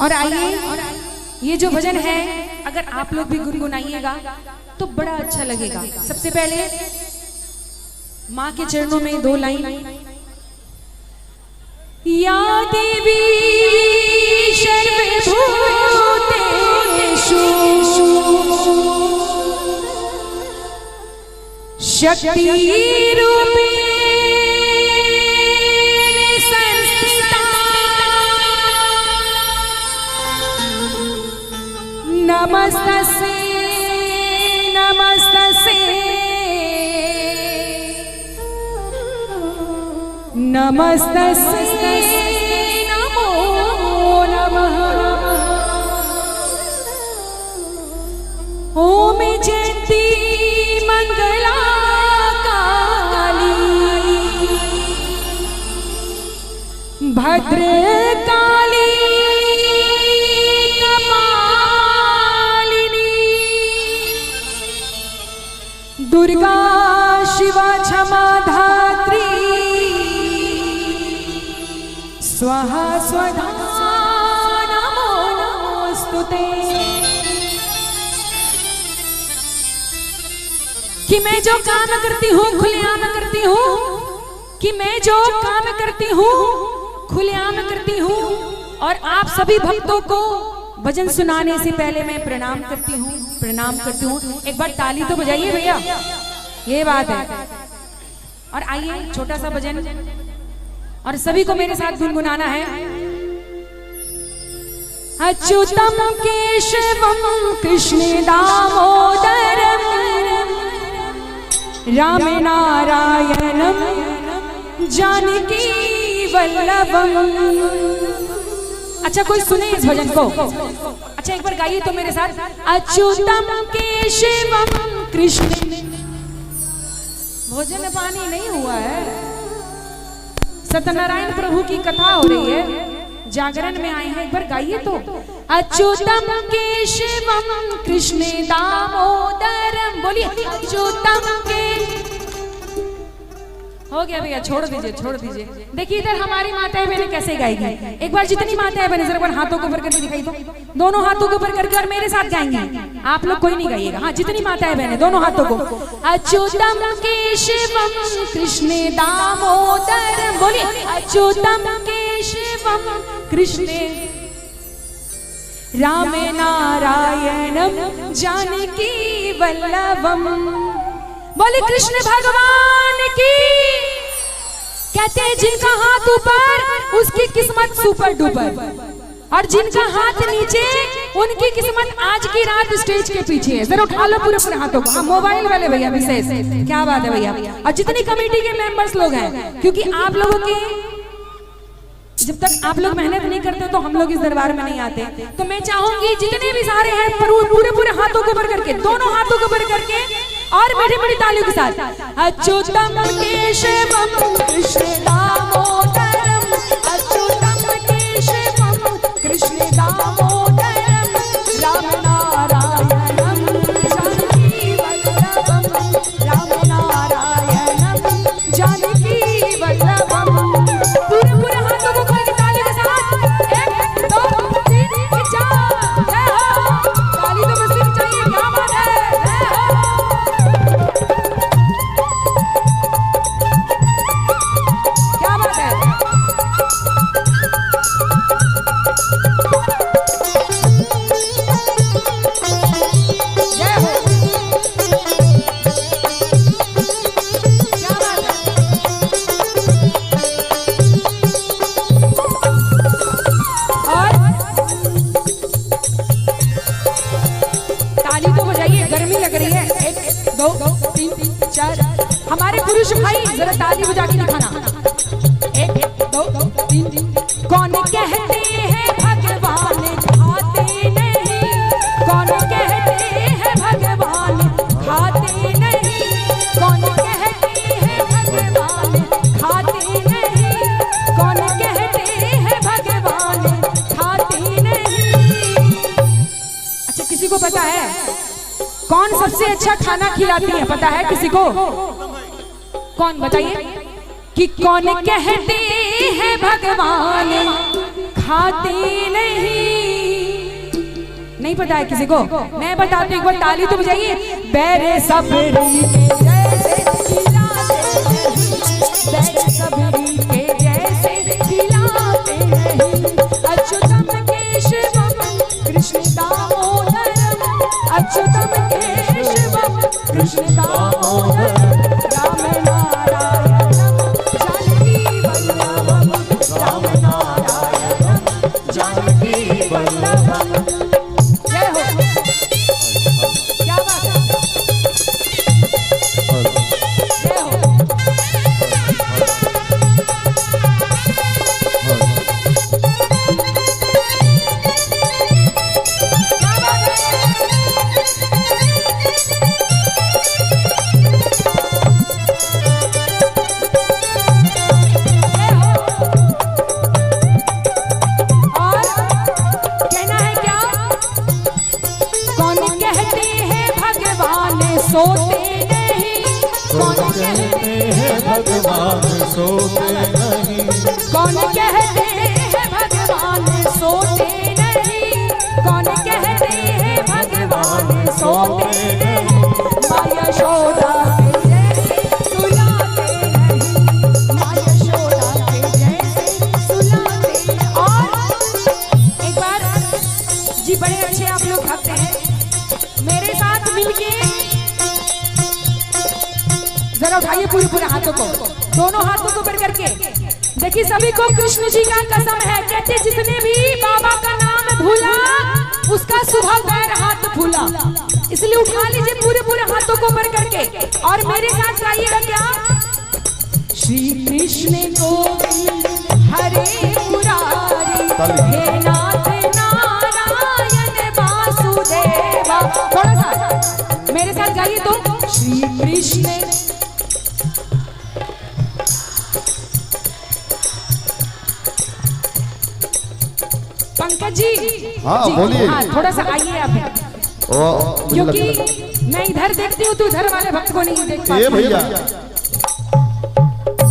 और आइए, ये जो भजन है अगर आप लोग भी गुनगुनाइएगा तो बड़ा अच्छा लगेगा। सबसे पहले माँ के चरणों में 2 लाइन। या देवी सर्वभूतेषु शक्ति रूपेण संस्थिता नमस्तस्यै नमस्तस्यै नमस्तस्यै नमो नमः। ओम जयंती मंगला काली भद्रकाली कपालिनी दुर्गा शिवा क्षमा धात्री स्वाहा स्वधा नमोस्तुते। कि मैं जो काम करती हूँ खुलेआम करती हूँ, कि मैं जो काम करती हूँ खुलेआम करती हूँ। और आप सभी भक्तों को भजन सुनाने से पहले मैं प्रणाम करती हूँ, प्रणाम करती हूँ। एक बार ताली तो बजाइए भैया, ये बात है। और आइए छोटा सा भजन, और सभी को मेरे साथ गुनगुनाना है। अच्युतम केशवम कृष्ण दामोदरम राम नारायणम जानकी वल्लभम। अच्छा कोई सुने इस भजन को? अच्छा एक बार गाइए तो मेरे साथ। अच्युतम केशवम कृष्ण। भोजन में पानी नहीं हुआ है, सत्यनारायण प्रभु की कथा हो रही है, जागरण में आए हैं। एक बार गाइए तो। अच्युतम केशवम कृष्ण दामोदरम। बोलिए अच्युतम के। हो गया भैया, छोड़ दीजिए छोड़ दीजिए। देखिए इधर हमारी माताएं बहनें कैसे गाएंगी। एक बार जितनी माताएं बहनें जरा हाथों को ऊपर करके दिखाई दो, दोनों हाथों को ऊपर करके, और मेरे साथ गाएंगे। आप लोग कोई नहीं गाइएगा, हाँ जितनी माताएं बहनें दोनों हाथों को। अच्युतम केशवम कृष्ण दामोदरम। बोलिए अच्युतम केशवम कृष्ण राम नारायणम जानकी वल्लभम। बोले कृष्ण भगवान की। कहते हैं जिनका हाथ ऊपर उसकी किस्मत सुपर डुपर, और जिनका हाथ नीचे उनकी किस्मत आज की रात स्टेज के पीछे है। जरा उठा लो पूरे अपने हाथों को। हाँ मोबाइल वाले भैया विशेष, क्या बात है भैया। और जितनी कमेटी के मेंबर्स लोग हैं, क्योंकि आप लोगों की जब तक आप लोग मेहनत नहीं करते तो हम लोग इस दरबार में नहीं आते। तो मैं चाहूंगी जितने भी सारे हैं पूरे पूरे हाथों को ऊपर करके, दोनों हाथों को ऊपर करके और मीठी मीठी तालियों के साथ। अच्युतम केशवम कृष्ण दामोदरम अच्युतम केशवम कृष्ण दामोदरम राम नारायणम जानकी वल्लभम राम नारायणम जानकी वल्लभम। पूरे हाथों को ऊपर की तालियों के साथ 1 2 3 4 जय हो। ताली तो बस चाहिए, क्या बात है। क्या बात है। हमारे पुरुष भाई जरा ताली बजा के दिखाना। 1 2 3। कौन कहते हैं भगवान खाते नहीं, कौन कहते हैं भगवान खाते नहीं, कौन कहते हैं भगवान खाते नहीं, कौन कहते हैं भगवान खाते नहीं। अच्छा किसी को पता है कौन सबसे अच्छा खाना खिलाती है? पता है किसी को? कौन बताइए। कि कौन कहते हैं भगवान खाते नहीं, नहीं पता है किसी को? मैं बताती हूँ, एक बार ताली तो बजाइए। बैरे सबरी के जैसे खिलाते नहीं, बैरे सबरी के जैसे खिलाते नहीं, अच्युतम केशवम कृष्ण दामोदरम, अच्युतम केशवम कृष्ण दामोदरम, राम नारायणम जानकी वल्लभम, राम नारायणम जानकी वल्लभम। जय हो, क्या बात है, जय हो। सोते नहीं, कौन कहते हैं भगवान सोते नहीं, कौन कहते हैं भगवान सोते नहीं, कौन कहते हैं भगवान सोते नहीं, माया यशोदा के जैसे सुलाते नहीं, माया यशोदा के जैसे सुलाते। और एक बार जी बड़े अच्छे आप लोग भक्त हैं, मेरे साथ मिलके जरा उठाइए पूरे पूरे हाथों को, दोनों हाथों को ऊपर करके देखिए। सभी को कृष्ण जी का कसम है, कहते जिसने भी बाबा का नाम भूला उसका सुबह पैर हाथ फूला। इसलिए उठा लीजिए पूरे पूरे हाथों को ऊपर करके और मेरे साथ गाइएगा क्या? श्री कृष्ण गोविंद हरे मुरारी, हे नाथ नारायण वासुदेवा। थोड़ा सा मेरे साथ गाइए तो, श्री कृष्ण। पंकज जी, हाँ बोलिए। हाँ थोड़ा सा आइए आप, क्योंकि मैं इधर देखती हूँ तो उधर वाले भक्त को नहीं देख पाती। ये भैया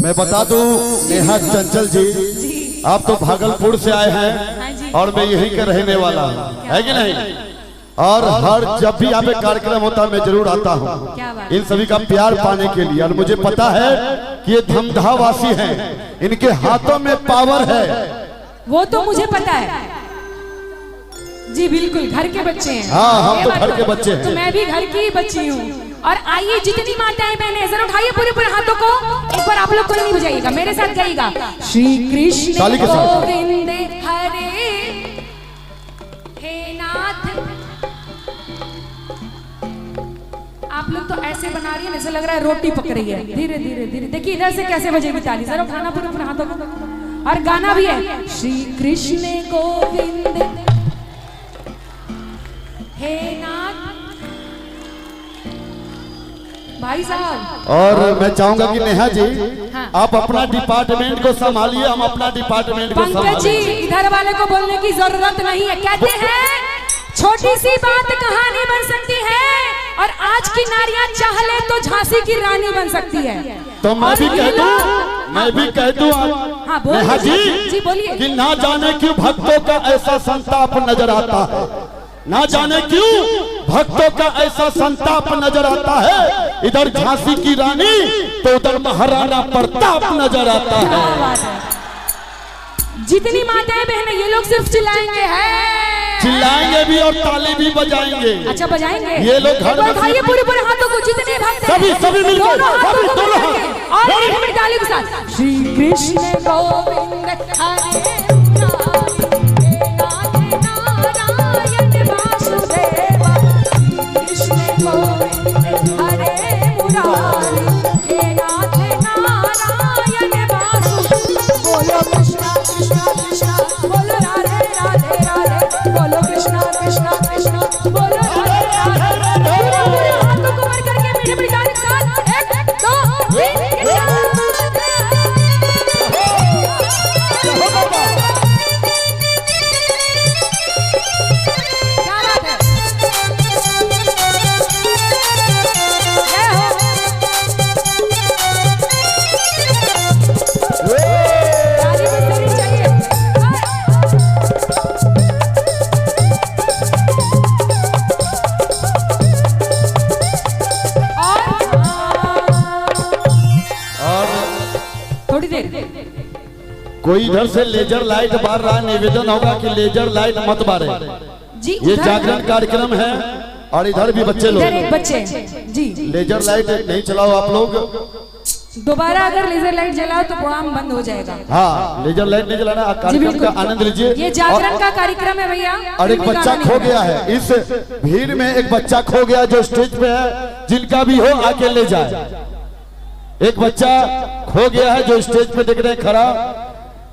मैं बता दूं, नेहा चंचल जी आप तो भागलपुर से आए हैं और मैं यहीं का रहने वाला हूँ, है कि नहीं? और हर जब भी यहाँ पे कार्यक्रम होता है मैं जरूर आता हूँ इन सभी का प्यार पाने के लिए। और मुझे पता है कि ये धमधावासी हैं, इनके हाथों में पावर है। वो तो मुझे पता है जी, बिल्कुल घर के बच्चे हैं। हाँ हम तो घर के बच्चे हैं। तो मैं भी घर की बच्ची हूँ। और आइए जितनी माताएं बहनें जरा उठाइए पूरे पूरे हाथों को, एक बार आप लोग को नहीं बजाइएगा, मेरे साथ गाइएगा। श्री कृष्ण गोविंद हरे, हे नाथ। आप लोग तो ऐसे बना रही है जैसे लग रहा है रोटी पक रही है। धीरे धीरे धीरे देखिए इधर से कैसे बजेगी ताली, जरा उठाना पूरे पूरे हाथों को। और गाना भी है, श्री कृष्ण गोविंद हे नाथ। भाई साहब, और मैं चाहूंगा कि नेहा जी आप अपना डिपार्टमेंट को संभालिए, हम अपना डिपार्टमेंट को संभालिए। पंकज जी इधर वाले को बोलने की जरूरत नहीं है। कहते हैं छोटी सी बात कहानी बन सकती है, और आज की नारियां चाह ले तो झांसी की रानी बन सकती है। तो मैं भी कह दूं, मैं भी कह दूं हाँ नेहा जी बोलिए कि ना जाने क्यों भक्तों का ऐसा संताप नजर आता है, ना जाने क्यों भक्तों का ऐसा संताप नजर आता है। इधर झांसी की रानी तो उधर महाराणा प्रताप नजर आता है। जितनी माताएं बहनें ये लोग सिर्फ चिल्लाएंगे हैं, चिल्लाएंगे भी और ताली भी बजाएंगे। अच्छा बजाएंगे ये लोग घर में उठाइए पूरे पूरे हाथों को, जितने भक्त सभी मिलकर दोनों हाथ और एक मिनट ताली के साथ। श्री कृष्ण गोविंद हरे कोई इधर से लेजर लाइट बार रहा है, निवेदन होगा कि लेजर लाइट मत बारे। जी ये जागरण कार्यक्रम है और इधर भी बच्चे लोग, इधर एक बच्चे जी लेजर लाइट नहीं चलाओ आप लोग। दोबारा अगर लेजर लाइट जलाओ तो प्रोग्राम बंद हो जाएगा। हाँ, लेजर लाइट नहीं जलाना, कार्यक्रम का आनंद लीजिए। ये जागरण का कार्यक्रम है भैया। और एक बच्चा खो गया है, इस भीड़ में एक बच्चा खो गया जो स्टेज पे है, जिनका भी हो आके ले जाए। एक बच्चा खो गया है जो स्टेज पे दिख रहे हैं खड़ा,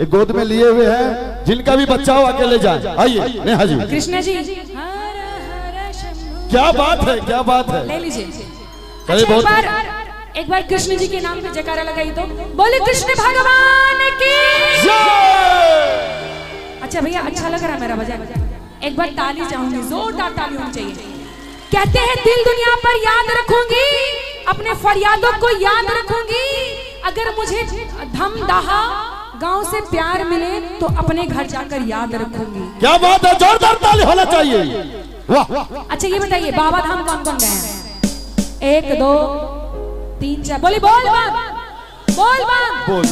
एक गोद में लिए हुए हैं, जिनका भी बच्चा हो आके ले जाए। आइए नेहा जी। कृष्णा जी क्या बात है, क्या बात है, ले लीजिए। चलिए बहुत एक बार कृष्ण जी के नाम पे जयकारा लगाई तो बोले कृष्ण भगवान की। अच्छा भैया, अच्छा लग रहा है मेरा भजन। एक बार ताली चाहूंगी, जोरदार ताली होनी चाहिए। कहते हैं दिल दुनिया पर याद रखूंगी, अपने फरियादों को याद रखूंगी। अगर मुझे धम दहा गांव से प्यार मिले तो अपने घर जाकर याद रखूंगी। क्या बात है, जोरदार ताली होना चाहिए। वाह। अच्छा ये बताइए बाबा धाम कौन कौन गए हैं? 1 2 3 4 बोली बोल बम, बोल बम, बोल।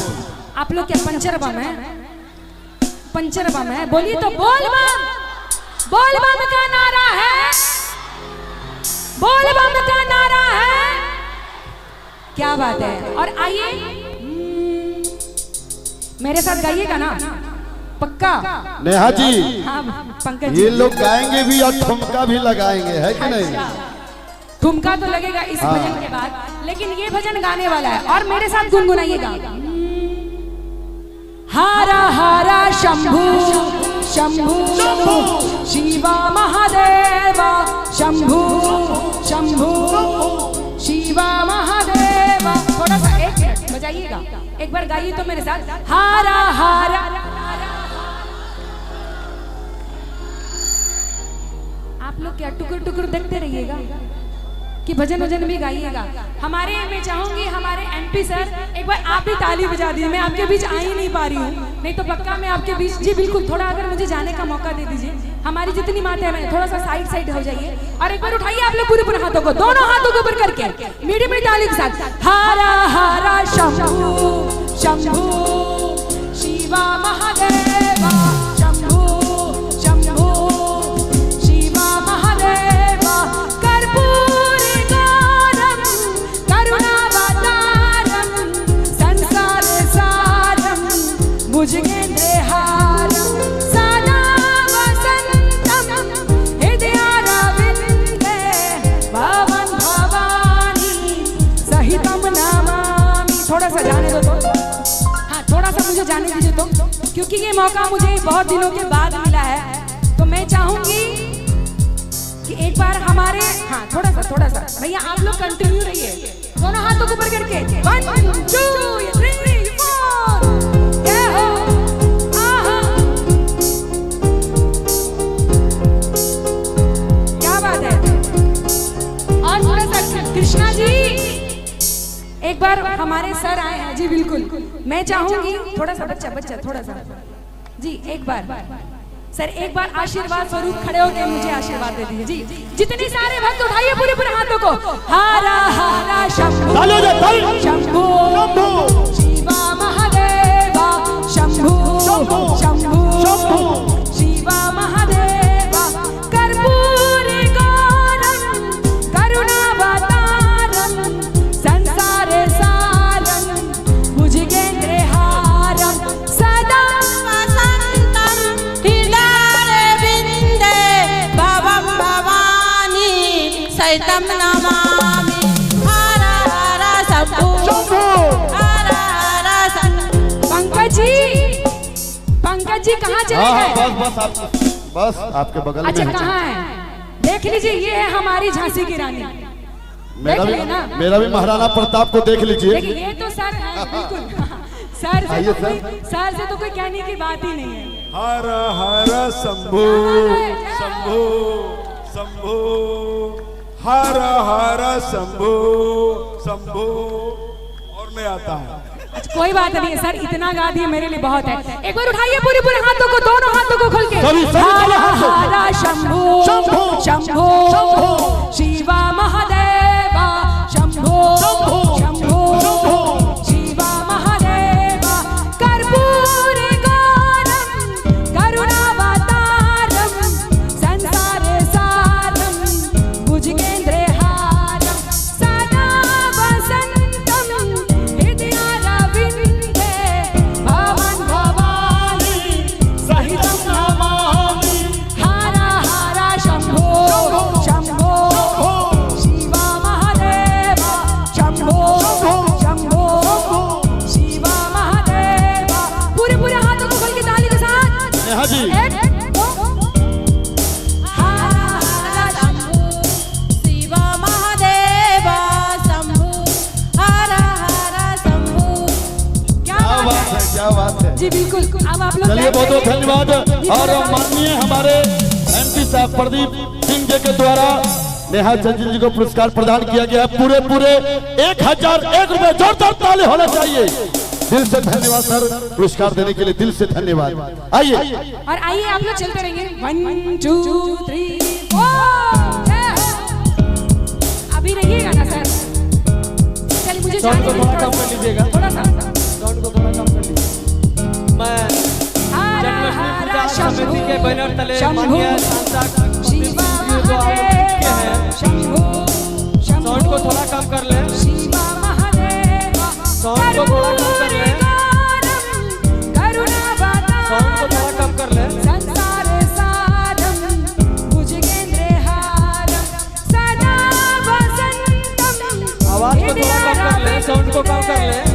आप लोग क्या पंचर बम है? पंचर बम है, बोलिए तो बोल बम। बोल बम का नारा है, बोल बम का नारा है। क्या बात है। और आइए मेरे साथ गाइएगा ना पक्का? नेहा जी हाँ पंकज ये लोग गाएंगे भी और ठुमका भी लगाएंगे, है कि नहीं? ठुमका तो लगेगा इस भजन के बाद, लेकिन ये भजन गाने वाला है और मेरे साथ गुनगुनाइएगा। हारा हारा शंभू शंभू शिवा महादेवा, शंभू शंभू शिवा महादेवा। थोड़ा सा एक मिनट बजाइएगा, एक बार गाइए तो मेरे साथ। हारा हारा। आप लोग क्या टुकुर टुकुर देखते रहिएगा कि भजन वजन भी गाइएगा। हमारे मैं चाहूंगी हमारे एमपी सर एक बार आप भी ताली बजा दीजिए। मैं आपके बीच आ ही नहीं पा रही हूँ, नहीं तो पक्का मैं आपके बीच। जी बिल्कुल, थोड़ा अगर मुझे जाने का मौका दे दीजिए। हमारी जितनी माते हैं थोड़ा सा साइड साइड हो जाइए और एक बार उठाइए आप लोग पूरे पूरे हाथों को, दोनों हाथों को ऊपर करके मीठी मीठी ताली के साथ। हारा हारा शंभू शंभू शिवा महादेवा, शंभू शंभू शिवा महादेवा। कर्पूरी गौरम करुणावतारम, संसार सारम भुजगेन्द्रहारम, सदा वसंतम हृदयारविंदे, भवं भवानी सहितं नमामि। थोड़ा सा जाने दो तो, हाँ थोड़ा सा मुझे जाने दीजिए तो, क्योंकि ये मौका मुझे बहुत दिनों के बाद मिला है। तो मैं चाहूंगी कि एक बार हमारे, हाँ थोड़ा सा भैया आप लोग कंटिन्यू रहिए, दोनों हाथों को ऊपर करके 1 2 3 4 ये हो आहा। क्या बात है। और थोड़ा सा कृष्णा जी एक बार हमारे सर आए हैं। जी बिल्कुल, मैं चाहूंगी थोड़ा सा बच्चा थोड़ा सा जी एक बार सर एक बार आशीर्वाद स्वरूप खड़े होकर मुझे आशीर्वाद दे दीजिए। जी जितने सारे भक्त उठाइए पूरे पूरे हाथों को। हारा हारा शंभू शंभू शिवा महादेवा, शंभू शंभू शिवा महादेवा। कर्पूरी गौरम करुणावतारम, संसार सारम भुजगेन्द्रहारम, सदा वसंतम हृदयारविंदे, भवं भवानी सहितं नमामि। हर हर शंभू हर हर शंभू। पंकज जी कहाँ चले गए? बस आपके बगल में। अच्छा कहाँ है? देख लीजिए, ये है हमारी झांसी की रानी। मेरा भी महाराणा प्रताप को देख लीजिए। देखिए ये तो सर है, बिल्कुल सर से तो कोई कहने की बात ही नहीं है। हर हर शंभू शंभू शंभू, हर हर शंभू शंभू। और मैं आता हूँ। कोई बात नहीं है सर, इतना गा दिए मेरे लिए बहुत है। एक बार उठाइए पूरे पूरे हाथों को, दोनों हाथों को खोल के। हर हर शंभू शंभू शिवा महादेवा, शंभू शंभू शिवा महादेवा। कर्पूरी जी बिल्कुल। अब आप लोग चलिए बहुत बहुत धन्यवाद। और माननीय हमारे एमपी साहब प्रदीप सिंह जी के द्वारा नेहा चंचल जी को पुरस्कार प्रदान किया गया है। पूरे 1001 रुपए, जोरदार ताली होना चाहिए। दिल से धन्यवाद सर, पुरस्कार देने के लिए दिल से धन्यवाद। आइए और आइए आप लोग चलते रहेंगे 1 2 3 4। अभी रहिएगा ना सर? चलिए मुझे साउंड को थोड़ा कम कर लीजिएगा, थोड़ा सा साउंड को थोड़ा कम कर लीजिए। मैं जन्माष्टमी पूजा समिति के बैनर तले माननीय सांसद शिवा जो आयोजित के हैं, साउंड को थोड़ा कम कर ले, शिवा महादेव साउंड को थोड़ा कम कर ले, साउंड को थोड़ा कम कर ले। संसार साधम भुजगेंद्रहारम सदा वसंतम। आवाज को थोड़ा कम कर ले, साउंड को कम कर ले।